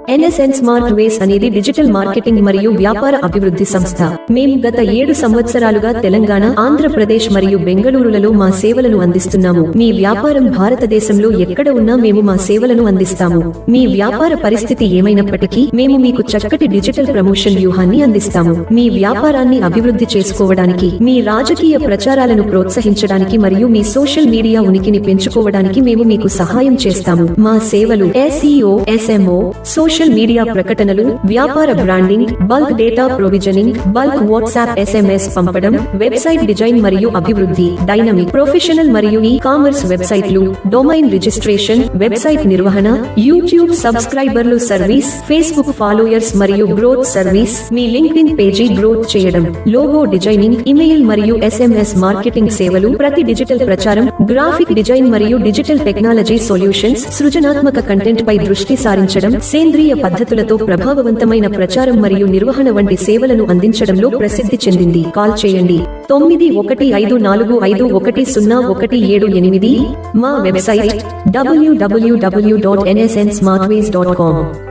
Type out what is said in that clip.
NSN smart వేస్ అనేది digital marketing మరియు వ్యాపార అభివృద్ధి సంస్థ. మేము గత 7 సంవత్సరాలుగా తెలంగాణ, ఆంధ్రప్రదేశ్ మరియు బెంగళూరులలో మా సేవలను అందిస్తున్నాము. మీ వ్యాపారం భారతదేశంలో ఎక్కడ ఉన్నా మేము మా సేవలను అందిస్తాము. మీ వ్యాపార పరిస్థితి ఏమైనప్పటికీ మేము మీకు చక్కటి డిజిటల్ ప్రమోషన్ వ్యూహాన్ని అందిస్తాము. మీ వ్యాపారాన్ని అభివృద్ధి చేసుకోవడానికి, మీ రాజకీయ ప్రచారాలను ప్రోత్సహించడానికి మరియు మీ సోషల్ మీడియా ఉనికిని పెంచుకోవడానికి మేము మీకు సహాయం చేస్తాము. మా సేవలు SEO, SMO, సోషల్ మీడియా ప్రకటనలు, వ్యాపార branding, bulk data provisioning, bulk WhatsApp SMS పంపడం, వెబ్సైట్ డిజైన్ మరియు అభివృద్ధి, డైనమిక్, ప్రొఫెషనల్ మరియు ఈ-కామర్స్ వెబ్సైట్లు, డొమైన్ రిజిస్ట్రేషన్, వెబ్సైట్ నిర్వహణ, యూట్యూబ్ సబ్స్క్రైబర్లు సర్వీస్, ఫేస్బుక్ ఫాలోయర్స్ మరియు గ్రోత్ సర్వీస్, మీ లింక్డ్ఇన్ పేజీ గ్రోత్ చేయడం, లోగో డిజైనింగ్, ఇమెయిల్ మరియు SMS మార్కెటింగ్ సేవలు, ప్రతి డిజిటల్ ప్రచారం, గ్రాఫిక్ డిజైన్ మరియు డిజిటల్ టెక్నాలజీ సొల్యూషన్స్, సృజనాత్మక కంటెంట్ పై దృష్టి సారించడం, సేంద్రీయ పద్ధతులతో ప్రభావవంతమైన ప్రచారం మరియు నిర్వహణ వంటి సేవలను అందించడంలో ప్రసిద్ధి చెందింది. కాల్ చేయండి 9155510178. మా వెబ్సైట్ www.nsnsmartways.com.